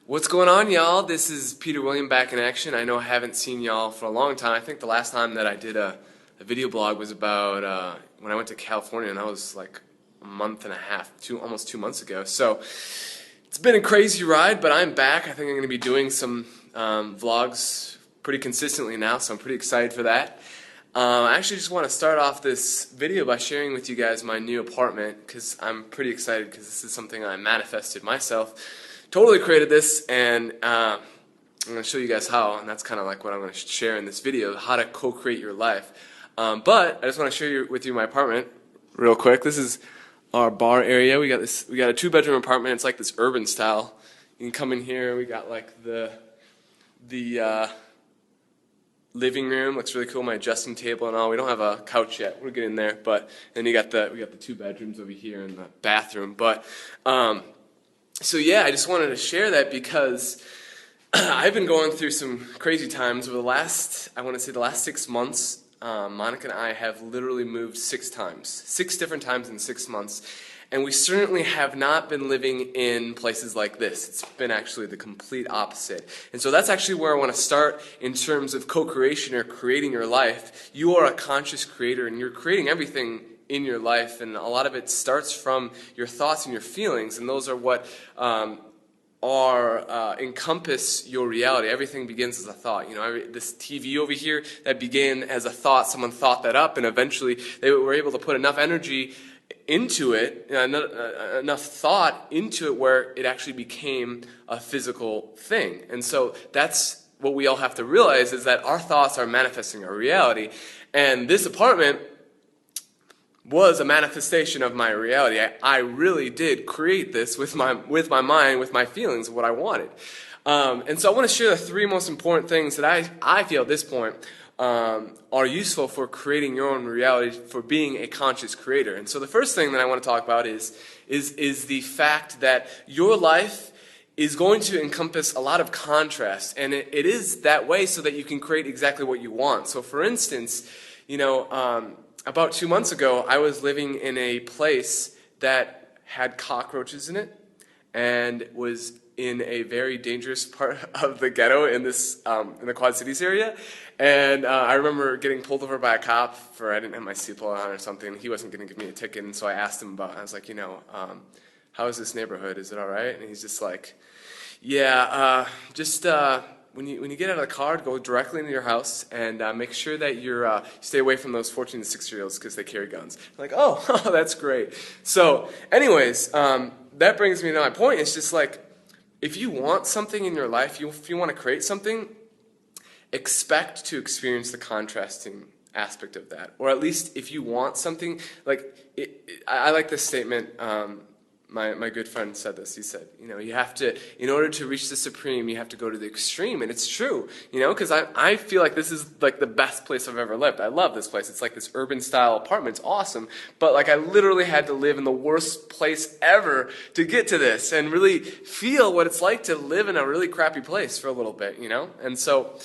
What's going on, y'all? This is Peter William back in action. I know I haven't seen y'all for a long time. I think the last time that I did a video blog was about when I went to California, and that was like a month and a half, almost 2 months ago. So it's been a crazy ride, but I'm back. I think I'm going to be doing some vlogs pretty consistently now, so I'm pretty excited for that. I actually just want to start off this video by sharing with you guys my new apartment, because I'm pretty excited because this is something I manifested myself. Totally created this, and I'm going to show you guys how, and that's kind of like what I'm going to share in this video, how to co-create your life. But I just want to share with you my apartment real quick. This is our bar area. We got a 2-bedroom apartment. It's like this urban style. You can come in here. We got like the living room. Looks really cool. My adjusting table and all. We don't have a couch yet. We're getting there. But then we got the 2 bedrooms over here and the bathroom. But so yeah, I just wanted to share that because I've been going through some crazy times over the last 6 months. Monica and I have literally moved 6 times, 6 different times in 6 months, and we certainly have not been living in places like this. It's been actually the complete opposite. And so that's actually where I want to start in terms of co-creation or creating your life. You are a conscious creator, and you're creating everything in your life, and a lot of it starts from your thoughts and your feelings, and those are what encompass your reality. Everything begins as a thought. You know, this TV over here, that began as a thought. Someone thought that up, and eventually they were able to put enough energy into it, enough thought into it, where it actually became a physical thing. And so that's what we all have to realize, is that our thoughts are manifesting our reality. And this apartment was a manifestation of my reality. I really did create this with my mind, with my feelings of what I wanted. And so I want to share the 3 most important things that I feel at this point are useful for creating your own reality, for being a conscious creator. And so the first thing that I want to talk about is the fact that your life is going to encompass a lot of contrast, and it is that way so that you can create exactly what you want. So for instance, you know, about 2 months ago, I was living in a place that had cockroaches in it and was in a very dangerous part of the ghetto in the Quad Cities area. And I remember getting pulled over by a cop for I didn't have my seatbelt on or something. He wasn't going to give me a ticket, and so I asked him about it. I was like, you know, how is this neighborhood? Is it all right? And he's just like, yeah, when you get out of the car, go directly into your house and make sure that you stay away from those 14 to 16-year-olds because they carry guns. I'm like, oh, that's great. So anyways, that brings me to my point. It's just like, if you want something in your life, if you want to create something, expect to experience the contrasting aspect of that. Or at least if you want something, I like this statement. My good friend said this. He said, you know, you have to, in order to reach the supreme, you have to go to the extreme. And it's true, you know, because I feel like this is like the best place I've ever lived. I love this place. It's like this urban style apartment. It's awesome. But like I literally had to live in the worst place ever to get to this and really feel what it's like to live in a really crappy place for a little bit, you know? And so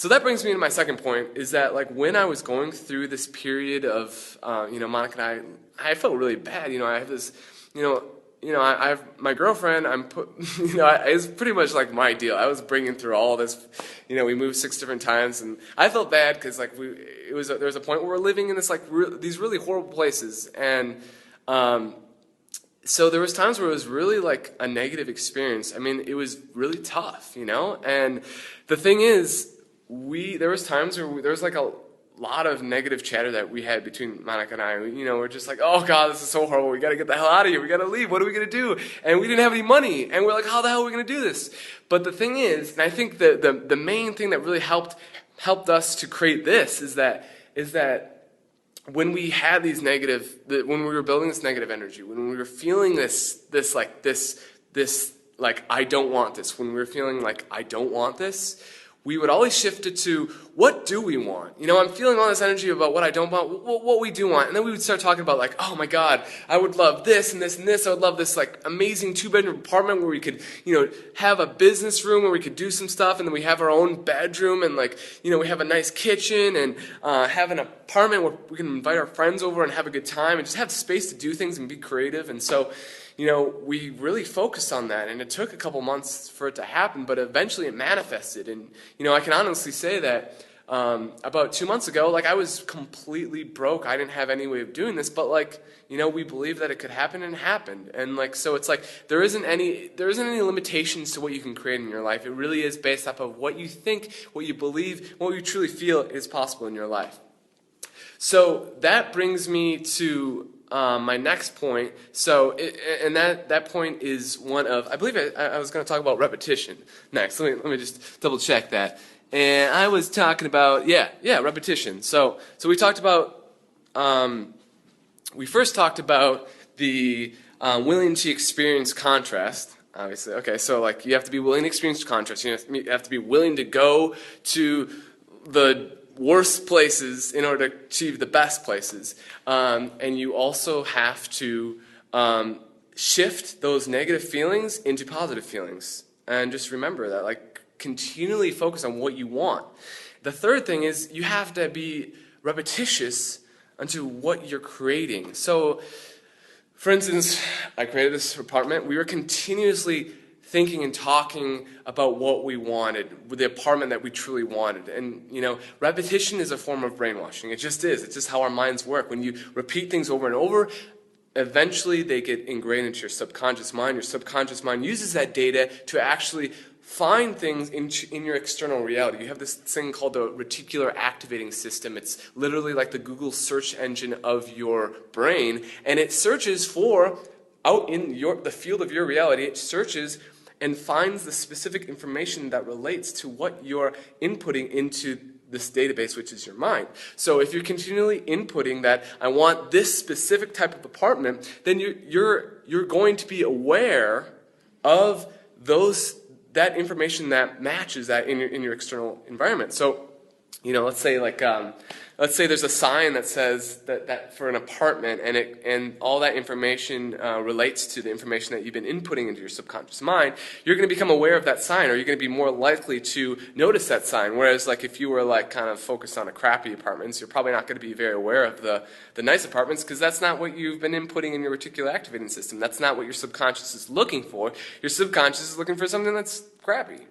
that brings me to my second point, is that like when I was going through this period of, you know, Monica and I felt really bad. You know, I have this, I have my girlfriend. It was pretty much like my deal. I was bringing through all this. You know, we moved 6 different times, and I felt bad because like there was a point where we're living in this these really horrible places, and so there was times where it was really like a negative experience. I mean, it was really tough, you know. And the thing is, there was times where there was like a lot of negative chatter that we had between Monica and I. You know, we're just like, oh God, this is so horrible. We got to get the hell out of here. We got to leave. What are we going to do? And we didn't have any money. And we're like, how the hell are we going to do this? But the thing is, and I think the main thing that really helped us to create this is that when we had these when we were building this negative energy, when we were feeling this I don't want this, when we were feeling like I don't want this, we would always shift it to, what do we want? You know, I'm feeling all this energy about what I don't want, what we do want. And then we would start talking about like, oh my God, I would love this and this and this. I would love this like amazing 2-bedroom apartment where we could, you know, have a business room where we could do some stuff. And then we have our own bedroom, and like, you know, we have a nice kitchen, and have an apartment where we can invite our friends over and have a good time and just have space to do things and be creative. And so, we really focused on that, and it took a couple months for it to happen, but eventually it manifested. And, I can honestly say that about 2 months ago, I was completely broke. I didn't have any way of doing this, but we believed that it could happen, and it happened. And so it's there isn't any limitations to what you can create in your life. It really is based off of what you think, what you believe, what you truly feel is possible in your life. So that brings me to my next point. And that point is one of, I believe I was going to talk about repetition next. Let me just double check that. And I was talking about, repetition. So we talked about, we first talked about the willing to experience contrast, obviously. Okay, so you have to be willing to experience contrast. You have to be willing to go to the worst places in order to achieve the best places. And you also have to shift those negative feelings into positive feelings. And just remember that, continually focus on what you want. The third thing is you have to be repetitious unto what you're creating. So, for instance, I created this apartment. We were continuously thinking and talking about what we wanted, the apartment that we truly wanted. And, repetition is a form of brainwashing. It just is. It's just how our minds work. When you repeat things over and over, eventually they get ingrained into your subconscious mind. Your subconscious mind uses that data to actually find things in your external reality. You have this thing called the reticular activating system. It's literally like the Google search engine of your brain, and it searches for, out in the field of your reality, it searches and finds the specific information that relates to what you're inputting into this database, which is your mind. So if you're continually inputting that, I want this specific type of apartment, then you're going to be aware of that information that matches that in your external environment. So, let's say let's say there's a sign that says that for an apartment, and all that information relates to the information that you've been inputting into your subconscious mind. You're going to become aware of that sign, or you're going to be more likely to notice that sign. Whereas, if you were kind of focused on a crappy apartments, you're probably not going to be very aware of the nice apartments, because that's not what you've been inputting in your reticular activating system. That's not what your subconscious is looking for. Your subconscious is looking for something that's crappy,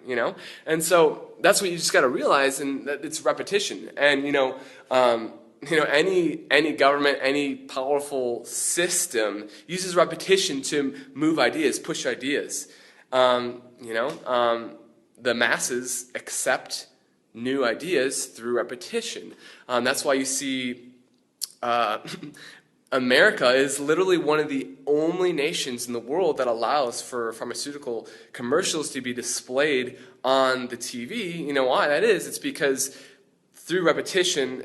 And so that's what you just got to realize, and that it's repetition. And any government, any powerful system uses repetition to move ideas, push ideas. The masses accept new ideas through repetition. That's why you see America is literally one of the only nations in the world that allows for pharmaceutical commercials to be displayed on the TV. You know why that is? It's because through repetition,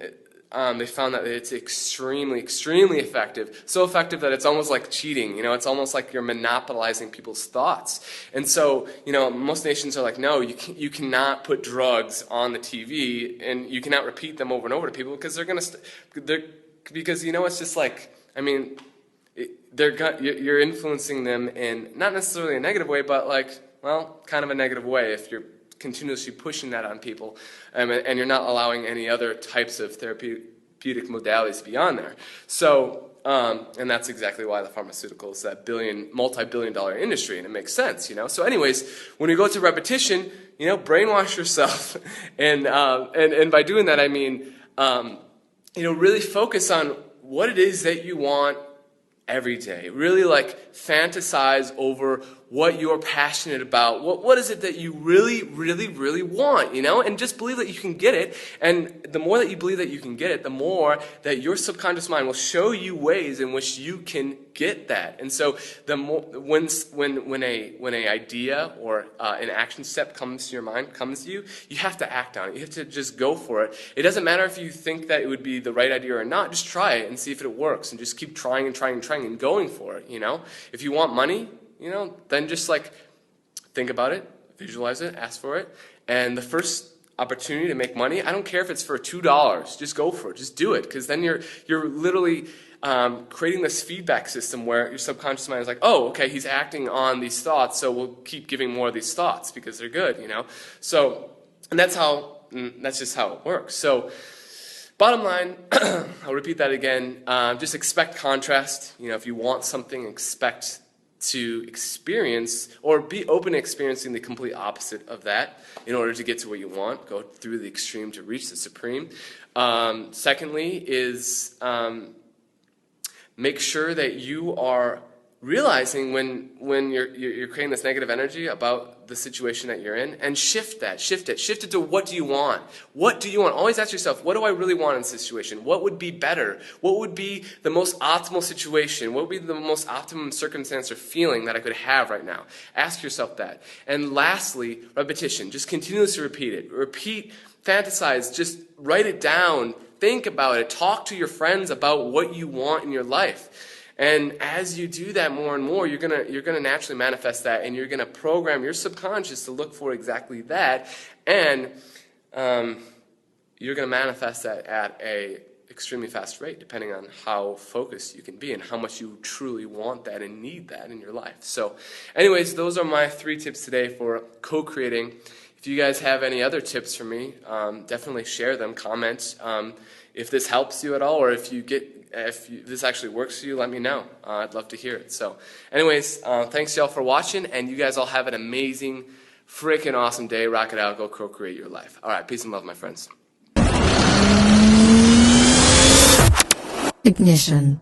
they found that it's extremely, extremely effective. So effective that it's almost like cheating. It's almost like you're monopolizing people's thoughts. And so, most nations are like, no, you cannot put drugs on the TV, and you cannot repeat them over and over to people, because because it's just you're influencing them in not necessarily a negative way, but kind of a negative way if you're continuously pushing that on people, and you're not allowing any other types of therapeutic modalities to be on there. So, and that's exactly why the pharmaceutical is that multi-billion-dollar industry, and it makes sense, So, anyways, when you go to repetition, brainwash yourself, and by doing that, I mean, really focus on what it is that you want every day. Really fantasize over what you're passionate about. What is it that you really, really, really want, And just believe that you can get it. And the more that you believe that you can get it, the more that your subconscious mind will show you ways in which you can get that. And so the more when a idea or an action step comes to your mind, comes to you, you have to act on it. You have to just go for it. It doesn't matter if you think that it would be the right idea or not. Just try it and see if it works, and just keep trying and trying and trying and going for it. If you want money, then just think about it, visualize it, ask for it, and the first opportunity to make money, I don't care if it's for $2, just go for it, just do it, because then you're literally creating this feedback system where your subconscious mind is like, oh, okay, he's acting on these thoughts, so we'll keep giving more of these thoughts because they're good, So, and that's just how it works. So, bottom line, I'll repeat that again, just expect contrast. If you want something, expect to experience or be open to experiencing the complete opposite of that in order to get to what you want. Go through the extreme to reach the supreme. Secondly is make sure that you are realizing when you're creating this negative energy about the situation that you're in, and shift it to what do you want? What do you want? Always ask yourself, what do I really want in this situation? What would be better? What would be the most optimal situation? What would be the most optimum circumstance or feeling that I could have right now? Ask yourself that. And lastly, repetition. Just continuously repeat it. Repeat, fantasize, just write it down, think about it, talk to your friends about what you want in your life. And as you do that more and more, you're gonna naturally manifest that, and you're gonna program your subconscious to look for exactly that, and you're gonna manifest that at a extremely fast rate, depending on how focused you can be and how much you truly want that and need that in your life. So, anyways, those are my 3 tips today for co-creating. If you guys have any other tips for me, definitely share them. Comment if this helps you at all, or if this actually works for you, let me know. I'd love to hear it. So anyways, thanks y'all for watching, and you guys all have an amazing, freaking awesome day. Rock it out. Go co-create your life. All right. Peace and love, my friends. Ignition.